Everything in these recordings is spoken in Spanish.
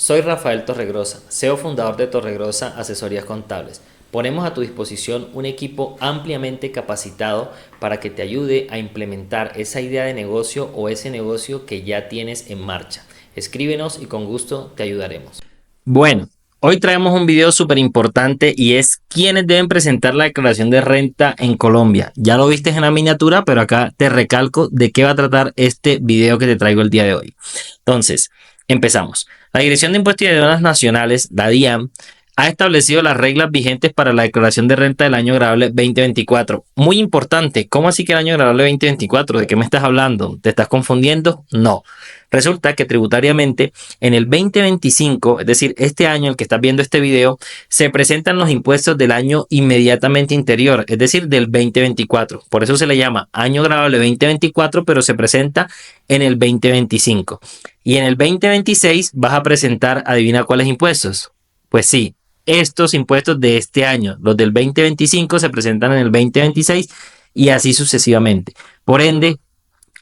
Soy Rafael Torregrosa, CEO fundador de Torregrosa Asesorías Contables. Ponemos a tu disposición un equipo ampliamente capacitado para que te ayude a implementar esa idea de negocio o ese negocio que ya tienes en marcha. Escríbenos y con gusto te ayudaremos. Bueno, hoy traemos un video súper importante y es quiénes deben presentar la declaración de renta en Colombia. Ya lo viste en la miniatura, pero acá te recalco de qué va a tratar este video que te traigo el día de hoy. Entonces, empezamos. La Dirección de Impuestos y Aduanas Nacionales, la DIAN, ha establecido las reglas vigentes para la declaración de renta del año agradable 2024. Muy importante, ¿cómo así que el año agradable 2024? ¿De qué me estás hablando? ¿Te estás confundiendo? No. Resulta que tributariamente en el 2025, es decir, este año, el que estás viendo este video, se presentan los impuestos del año inmediatamente anterior, es decir, del 2024. Por eso se le llama año agradable 2024, pero se presenta en el 2025. Y en el 2026 vas a presentar, adivina cuáles impuestos. Pues sí, estos impuestos de este año, los del 2025 se presentan en el 2026 y así sucesivamente. Por ende,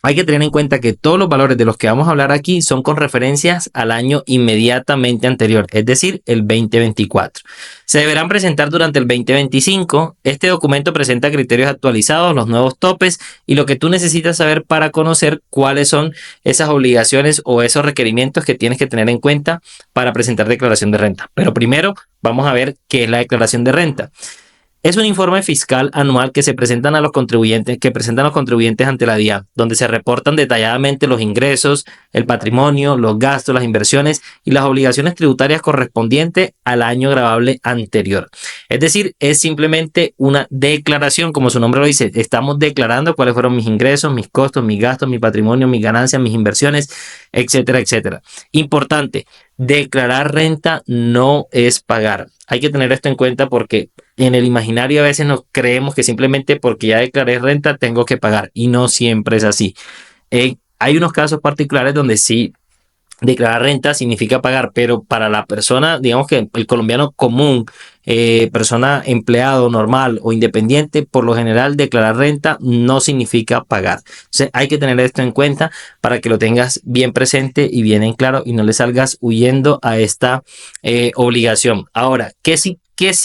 hay que tener en cuenta que todos los valores de los que vamos a hablar aquí son con referencias al año inmediatamente anterior, es decir, el 2024. Se deberán presentar durante el 2025. Este documento presenta criterios actualizados, los nuevos topes y lo que tú necesitas saber para conocer cuáles son esas obligaciones o esos requerimientos que tienes que tener en cuenta para presentar declaración de renta. Pero primero vamos a ver qué es la declaración de renta. Es un informe fiscal anual que presentan los contribuyentes ante la DIAN, donde se reportan detalladamente los ingresos, el patrimonio, los gastos, las inversiones y las obligaciones tributarias correspondientes al año gravable anterior. Es decir, es simplemente una declaración, como su nombre lo dice, estamos declarando cuáles fueron mis ingresos, mis costos, mis gastos, mi patrimonio, mis ganancias, mis inversiones, etcétera, etcétera. Importante, declarar renta no es pagar. Hay que tener esto en cuenta porque en el imaginario a veces nos creemos que simplemente porque ya declaré renta tengo que pagar y no siempre es así. Hay unos casos particulares donde sí declarar renta significa pagar, pero para la persona, digamos que el colombiano común, persona empleado normal o independiente, por lo general declarar renta no significa pagar. Entonces hay que tener esto en cuenta para que lo tengas bien presente y bien en claro y no le salgas huyendo a esta obligación. Ahora, ¿qué sí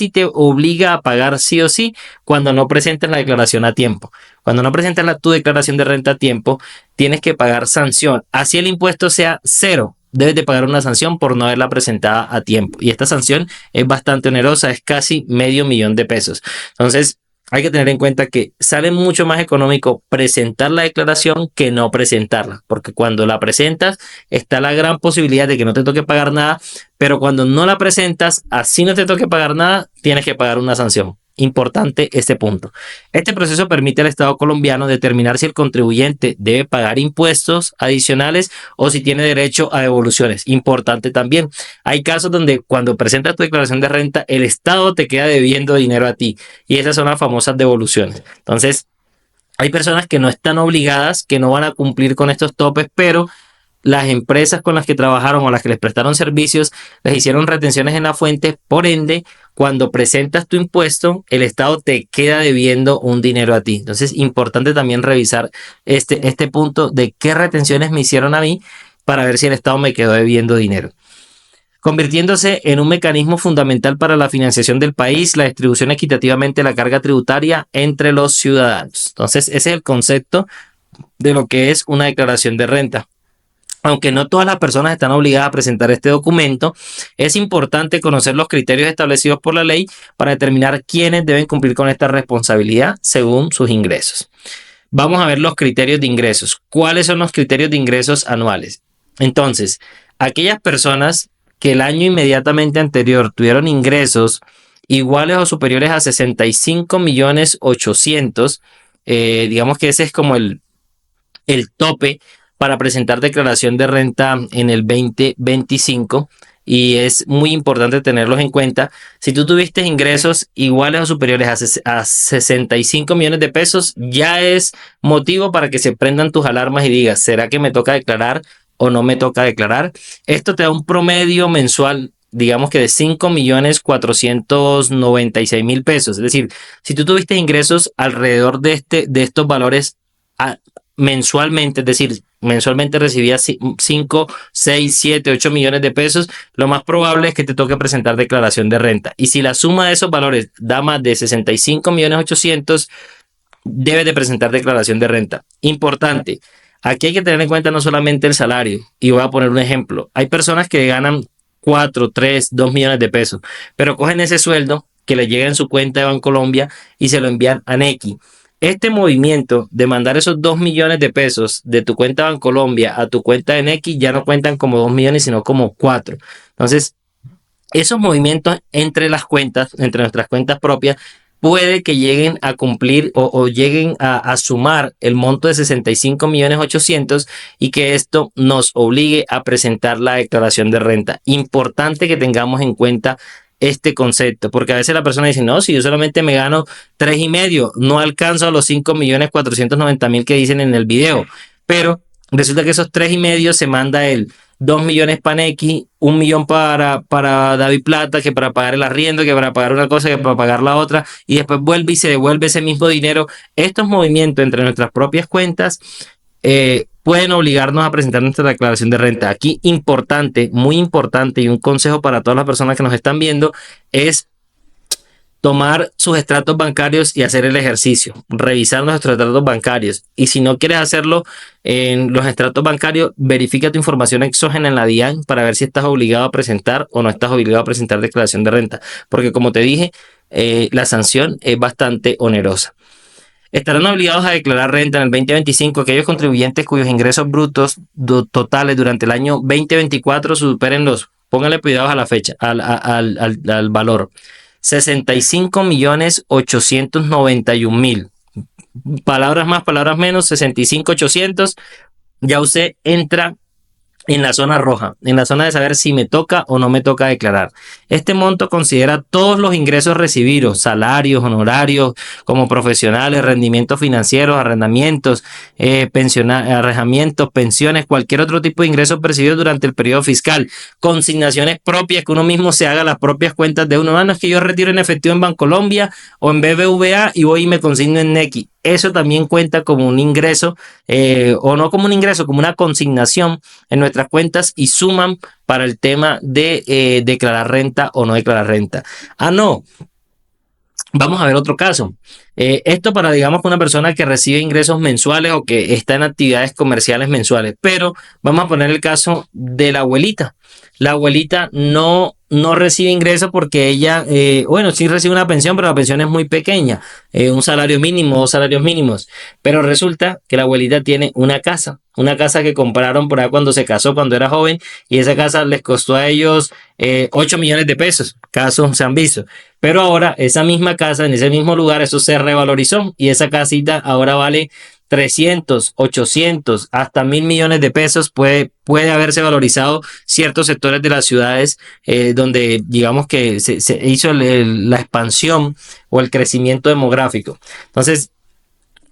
te obliga a pagar sí o sí cuando no presentes la declaración a tiempo? Cuando no presentas tu declaración de renta a tiempo, tienes que pagar sanción. Así el impuesto sea cero, debes de pagar una sanción por no haberla presentada a tiempo. Y esta sanción es bastante onerosa, es casi $500,000. Entonces, hay que tener en cuenta que sale mucho más económico presentar la declaración que no presentarla, porque cuando la presentas está la gran posibilidad de que no te toque pagar nada, pero cuando no la presentas, así no te toque pagar nada, tienes que pagar una sanción. Importante este punto. Este proceso permite al Estado colombiano determinar si el contribuyente debe pagar impuestos adicionales o si tiene derecho a devoluciones. Importante también. Hay casos donde cuando presentas tu declaración de renta, el Estado te queda debiendo dinero a ti y esas son las famosas devoluciones. Entonces, hay personas que no están obligadas, que no van a cumplir con estos topes, pero las empresas con las que trabajaron o las que les prestaron servicios les hicieron retenciones en la fuente. Por ende, cuando presentas tu impuesto, el Estado te queda debiendo un dinero a ti. Entonces, importante también revisar este punto de qué retenciones me hicieron a mí para ver si el Estado me quedó debiendo dinero. Convirtiéndose en un mecanismo fundamental para la financiación del país, la distribución equitativamente de la carga tributaria entre los ciudadanos. Entonces, ese es el concepto de lo que es una declaración de renta. Aunque no todas las personas están obligadas a presentar este documento, es importante conocer los criterios establecidos por la ley para determinar quiénes deben cumplir con esta responsabilidad según sus ingresos. Vamos a ver los criterios de ingresos. ¿Cuáles son los criterios de ingresos anuales? Entonces, aquellas personas que el año inmediatamente anterior tuvieron ingresos iguales o superiores a 65.800.000, digamos que ese es como el tope para presentar declaración de renta en el 2025 y es muy importante tenerlos en cuenta. Si tú tuviste ingresos iguales o superiores a 65 millones de pesos, ya es motivo para que se prendan tus alarmas y digas, ¿será que me toca declarar o no me toca declarar? Esto te da un promedio mensual, digamos que de 5.496.000 pesos. Es decir, si tú tuviste ingresos alrededor de estos valores mensualmente, es decir, mensualmente recibías 5, 6, 7, 8 millones de pesos, lo más probable es que te toque presentar declaración de renta. Y si la suma de esos valores da más de 65 millones 800, debes de presentar declaración de renta. Importante, aquí hay que tener en cuenta no solamente el salario, y voy a poner un ejemplo. Hay personas que ganan 4, 3, 2 millones de pesos, pero cogen ese sueldo que le llega en su cuenta de Bancolombia y se lo envían a Nequi. Este movimiento de mandar esos 2 millones de pesos de tu cuenta Bancolombia a tu cuenta de Nequi ya no cuentan como 2 millones, sino como 4. Entonces, esos movimientos entre las cuentas, entre nuestras cuentas propias, puede que lleguen a cumplir o lleguen a sumar el monto de 65 millones 800 y que esto nos obligue a presentar la declaración de renta. Importante que tengamos en cuenta este concepto, porque a veces la persona dice, no, si yo solamente me gano 3,5, no alcanzo a los 5 millones 490 mil que dicen en el video, pero resulta que esos 3,5 se manda él 2 millones para Nequi, 1 millón para David Plata, que para pagar el arriendo, que para pagar una cosa, que para pagar la otra, y después vuelve y se devuelve ese mismo dinero. Estos movimientos entre nuestras propias cuentas pueden obligarnos a presentar nuestra declaración de renta. Aquí importante, muy importante, y un consejo para todas las personas que nos están viendo es tomar sus extractos bancarios y hacer el ejercicio, revisar nuestros extractos bancarios. Y si no quieres hacerlo en los extractos bancarios, verifica tu información exógena en la DIAN para ver si estás obligado a presentar o no estás obligado a presentar declaración de renta. Porque como te dije, la sanción es bastante onerosa. Estarán obligados a declarar renta en el 2025 aquellos contribuyentes cuyos ingresos brutos totales durante el año 2024 superen póngale cuidados a la fecha, al valor. 65 millones 891 mil. Palabras más, palabras menos, 65 800. Ya usted entra en la zona roja, en la zona de saber si me toca o no me toca declarar. Este monto considera todos los ingresos recibidos, salarios, honorarios como profesionales, rendimientos financieros, arrendamientos, arrendamientos, pensiones, cualquier otro tipo de ingresos percibidos durante el periodo fiscal, consignaciones propias, que uno mismo se haga las propias cuentas de uno. No es que yo retiro en efectivo en Bancolombia o en BBVA y voy y me consigno en Nequi. Eso también cuenta como un ingreso, o no como un ingreso, como una consignación en nuestras cuentas y suman para el tema de declarar renta o no declarar renta. No. Vamos a ver otro caso. Esto para, digamos, una persona que recibe ingresos mensuales o que está en actividades comerciales mensuales. Pero vamos a poner el caso de la abuelita. La abuelita no recibe ingresos porque ella, bueno, sí recibe una pensión, pero la pensión es muy pequeña. Un salario mínimo, 2 salarios mínimos. Pero resulta que la abuelita tiene una casa que compraron por ahí cuando se casó, cuando era joven, y esa casa les costó a ellos 8 millones de pesos. Casos se han visto. Pero ahora esa misma casa, en ese mismo lugar, eso se revalorizó y esa casita ahora vale 300, 800, hasta 1.000 millones de pesos. Puede haberse valorizado ciertos sectores de las ciudades donde digamos que se hizo la expansión o el crecimiento demográfico. Entonces,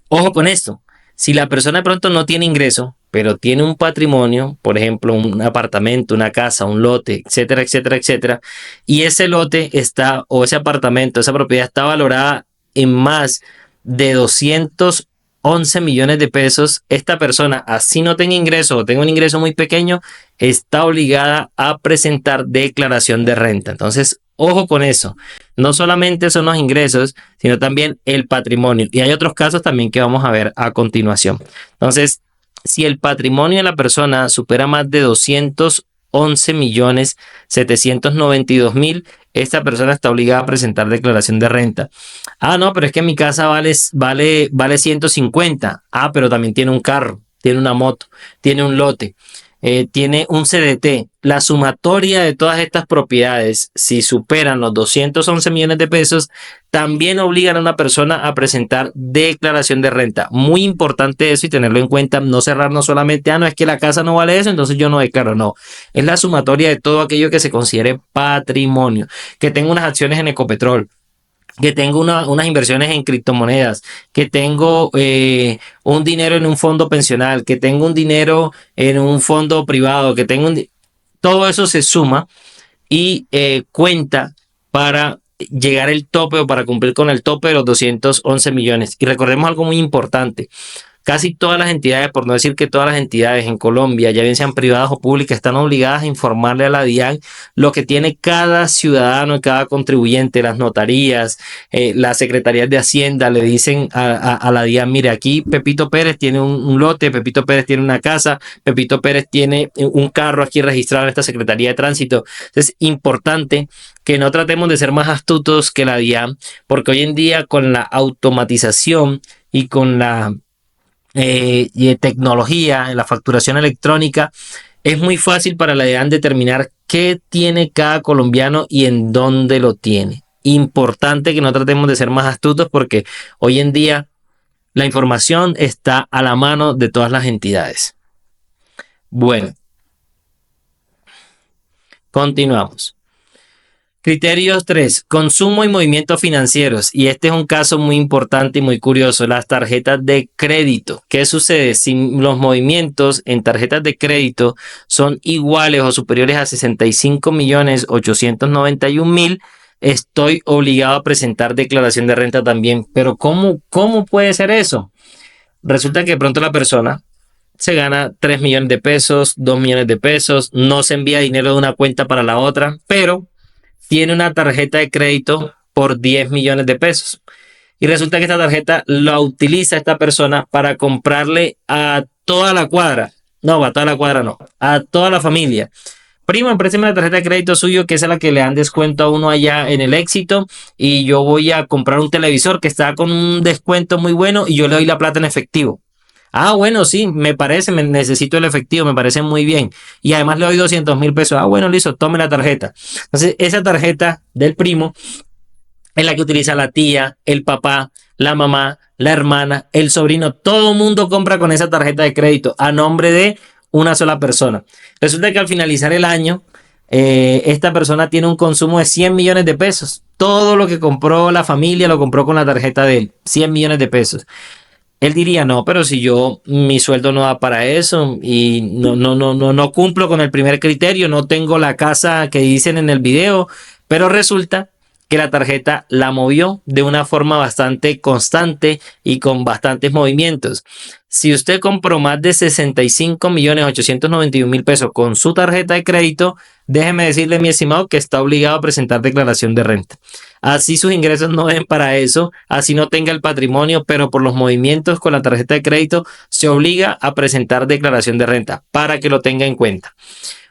ojo con esto. Si la persona de pronto no tiene ingreso, pero tiene un patrimonio, por ejemplo, un apartamento, una casa, un lote, etcétera, etcétera, etcétera, y ese lote está, o ese apartamento, esa propiedad está valorada en más de 211 millones de pesos, esta persona, así no tenga ingreso o tenga un ingreso muy pequeño, está obligada a presentar declaración de renta. Entonces, ojo con eso. No solamente son los ingresos, sino también el patrimonio. Y hay otros casos también que vamos a ver a continuación. Entonces, si el patrimonio de la persona supera más de 211 millones 792 mil, esta persona está obligada a presentar declaración de renta. No, pero es que mi casa vale 150. Pero también tiene un carro, tiene una moto, tiene un lote. Tiene un CDT. La sumatoria de todas estas propiedades, si superan los 211 millones de pesos, también obligan a una persona a presentar declaración de renta. Muy importante eso y tenerlo en cuenta, no cerrarnos solamente, no es que la casa no vale eso, entonces yo no declaro, no. Es la sumatoria de todo aquello que se considere patrimonio. Que tenga unas acciones en Ecopetrol, que tengo unas inversiones en criptomonedas, que tengo un dinero en un fondo pensional, que tengo un dinero en un fondo privado, que tengo todo eso se suma y cuenta para llegar al tope o para cumplir con el tope de los 211 millones. Y recordemos algo muy importante. casi todas las entidades, por no decir que todas las entidades en Colombia, ya bien sean privadas o públicas, están obligadas a informarle a la DIAN lo que tiene cada ciudadano y cada contribuyente. Las notarías, las secretarías de Hacienda le dicen a la DIAN, mire, aquí Pepito Pérez tiene un lote, Pepito Pérez tiene una casa, Pepito Pérez tiene un carro aquí registrado en esta Secretaría de Tránsito. Es importante que no tratemos de ser más astutos que la DIAN, porque hoy en día con la automatización y con la tecnología, la facturación electrónica, es muy fácil para la DIAN determinar qué tiene cada colombiano y en dónde lo tiene. Importante que no tratemos de ser más astutos porque hoy en día la información está a la mano de todas las entidades. Bueno, continuamos. Criterios 3. Consumo y movimientos financieros. Y este es un caso muy importante y muy curioso. Las tarjetas de crédito. ¿Qué sucede? Si los movimientos en tarjetas de crédito son iguales o superiores a 65.891.000, estoy obligado a presentar declaración de renta también. Pero ¿cómo puede ser eso? Resulta que de pronto la persona se gana 3 millones de pesos, 2 millones de pesos, no se envía dinero de una cuenta para la otra, pero tiene una tarjeta de crédito por 10 millones de pesos. Y resulta que esta tarjeta la utiliza esta persona para comprarle a toda la cuadra. No, a toda la cuadra no, a toda la familia. Primo, préstame la tarjeta de crédito suyo, que es la que le dan descuento a uno allá en el Éxito, y yo voy a comprar un televisor que está con un descuento muy bueno y yo le doy la plata en efectivo. Ah, bueno, sí, me parece, necesito el efectivo, me parece muy bien. Y además le doy 200.000 pesos. Ah, bueno, listo, tome la tarjeta. Entonces, esa tarjeta del primo es la que utiliza la tía, el papá, la mamá, la hermana, el sobrino. Todo el mundo compra con esa tarjeta de crédito a nombre de una sola persona. Resulta que al finalizar el año, esta persona tiene un consumo de 100 millones de pesos. Todo lo que compró la familia lo compró con la tarjeta de él, 100 millones de pesos. Él diría, no, pero si mi sueldo no da para eso y no cumplo con el primer criterio, no tengo la casa que dicen en el video, pero resulta que la tarjeta la movió de una forma bastante constante y con bastantes movimientos. Si usted compró más de 65.891.000 pesos con su tarjeta de crédito, déjeme decirle, mi estimado, que está obligado a presentar declaración de renta. Así sus ingresos no den para eso, así no tenga el patrimonio, pero por los movimientos con la tarjeta de crédito se obliga a presentar declaración de renta para que lo tenga en cuenta.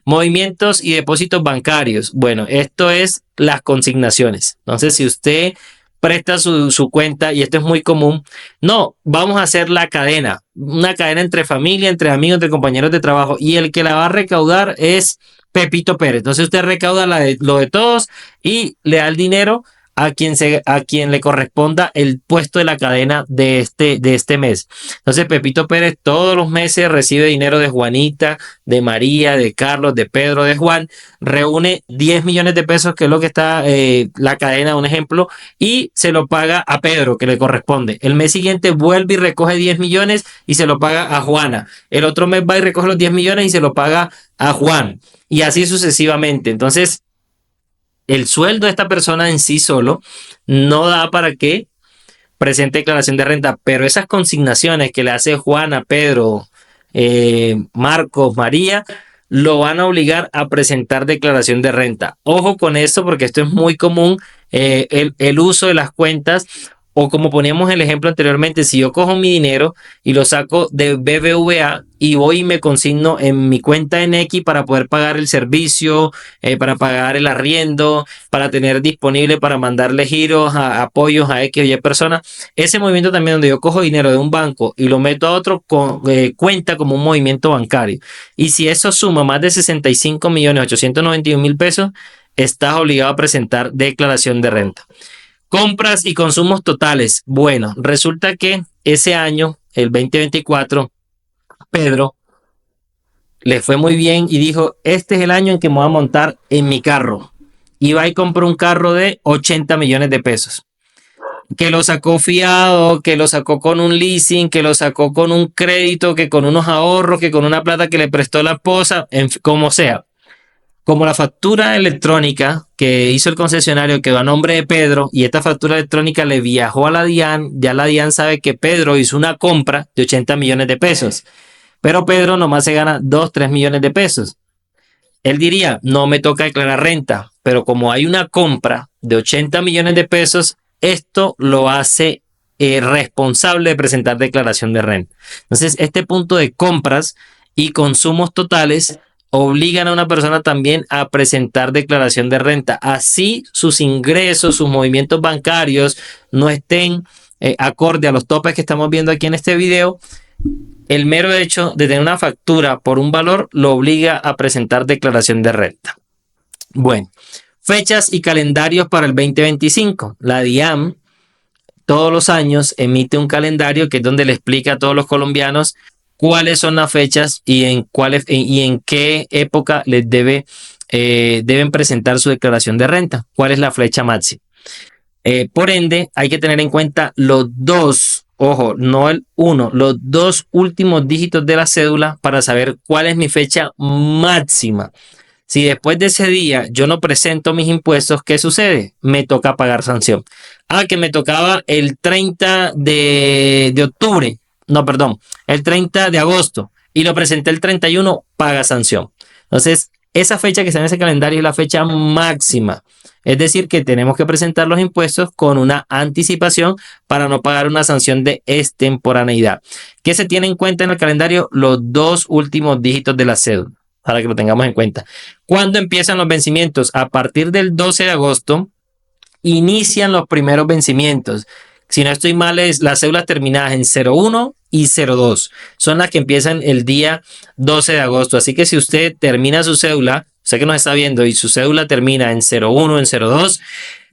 Movimientos y depósitos bancarios. Bueno, esto es las consignaciones. Entonces, si usted presta su cuenta, y esto es muy común, no, vamos a hacer la cadena, una cadena entre familia, entre amigos, entre compañeros de trabajo, y el que la va a recaudar es Pepito Pérez. Entonces usted recauda lo de todos y le da el dinero a quien le corresponda el puesto de la cadena de este mes. Entonces Pepito Pérez todos los meses recibe dinero de Juanita, de María, de Carlos, de Pedro, de Juan, reúne 10 millones de pesos, que es lo que está la cadena, un ejemplo, y se lo paga a Pedro, que le corresponde. El mes siguiente vuelve y recoge 10 millones y se lo paga a Juana. El otro mes va y recoge los 10 millones y se lo paga a Juan. Y así sucesivamente. Entonces, el sueldo de esta persona en sí solo no da para que presente declaración de renta, pero esas consignaciones que le hace Juana, Pedro, Marcos, María, lo van a obligar a presentar declaración de renta. Ojo con esto, porque esto es muy común, el uso de las cuentas. O como poníamos el ejemplo anteriormente, si yo cojo mi dinero y lo saco de BBVA y voy y me consigno en mi cuenta en X para poder pagar el servicio, para pagar el arriendo, para tener disponible para mandarle giros, apoyos a X o Y personas, ese movimiento también donde yo cojo dinero de un banco y lo meto a otro cuenta como un movimiento bancario. Y si eso suma más de 65.891.000 pesos, estás obligado a presentar declaración de renta. Compras y consumos totales. Bueno, resulta que ese año, el 2024, Pedro le fue muy bien y dijo, este es el año en que me voy a montar en mi carro. Y va y compró un carro de 80 millones de pesos. Que lo sacó fiado, que lo sacó con un leasing, que lo sacó con un crédito, que con unos ahorros, que con una plata que le prestó la esposa, como sea. como la factura electrónica que hizo el concesionario quedó a nombre de Pedro y esta factura electrónica le viajó a la DIAN, ya la DIAN sabe que Pedro hizo una compra de 80 millones de pesos, pero Pedro nomás se gana 2, 3 millones de pesos. Él diría, no me toca declarar renta, pero como hay una compra de 80 millones de pesos, esto lo hace responsable de presentar declaración de renta. Entonces, este punto de compras y consumos totales obligan a una persona también a presentar declaración de renta. Así sus ingresos, sus movimientos bancarios no estén acorde a los topes que estamos viendo aquí en este video. El mero hecho de tener una factura por un valor lo obliga a presentar declaración de renta. Bueno, fechas y calendarios para el 2025. La DIAN todos los años emite un calendario que es donde le explica a todos los colombianos cuáles son las fechas y en qué época les deben presentar su declaración de renta, cuál es la fecha máxima. Por ende, hay que tener en cuenta los dos, ojo, no el uno, los dos últimos dígitos de la cédula para saber cuál es mi fecha máxima. Si después de ese día yo no presento mis impuestos, ¿qué sucede? Me toca pagar sanción. Que me tocaba el 30 de octubre. No, perdón, el 30 de agosto y lo presenté el 31, paga sanción. Entonces, esa fecha que está en ese calendario es la fecha máxima. Es decir, que tenemos que presentar los impuestos con una anticipación para no pagar una sanción de extemporaneidad. ¿Qué se tiene en cuenta en el calendario? Los dos últimos dígitos de la cédula, para que lo tengamos en cuenta. ¿Cuándo empiezan los vencimientos? A partir del 12 de agosto inician los primeros vencimientos. Si no estoy mal, es las cédulas terminadas en 01 y 02. Son las que empiezan el día 12 de agosto. Así que si usted termina su cédula, sé que nos está viendo y su cédula termina en 01, en 02,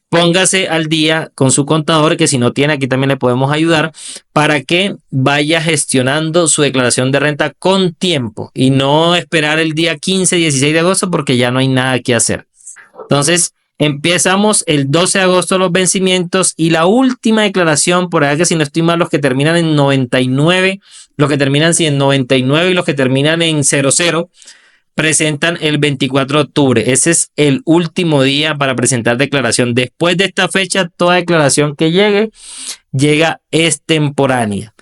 póngase al día con su contador, que si no tiene, aquí también le podemos ayudar, para que vaya gestionando su declaración de renta con tiempo y no esperar el día 15, 16 de agosto porque ya no hay nada que hacer. Entonces, empezamos el 12 de agosto los vencimientos y la última declaración, por allá que si no estoy mal, los que terminan en 99, los que terminan en 99 y los que terminan en 00, presentan el 24 de octubre. Ese es el último día para presentar declaración. Después de esta fecha, toda declaración que llega extemporánea.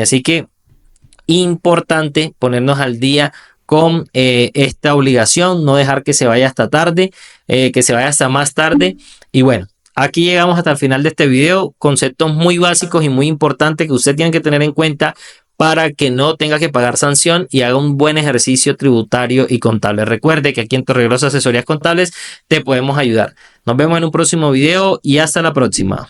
Así que importante ponernos al día con esta obligación, no dejar que se vaya hasta tarde, que se vaya hasta más tarde. Y bueno, aquí llegamos hasta el final de este video. Conceptos muy básicos y muy importantes que usted tiene que tener en cuenta para que no tenga que pagar sanción y haga un buen ejercicio tributario y contable. Recuerde que aquí en Torregrosa Asesorías Contables te podemos ayudar. Nos vemos en un próximo video y hasta la próxima.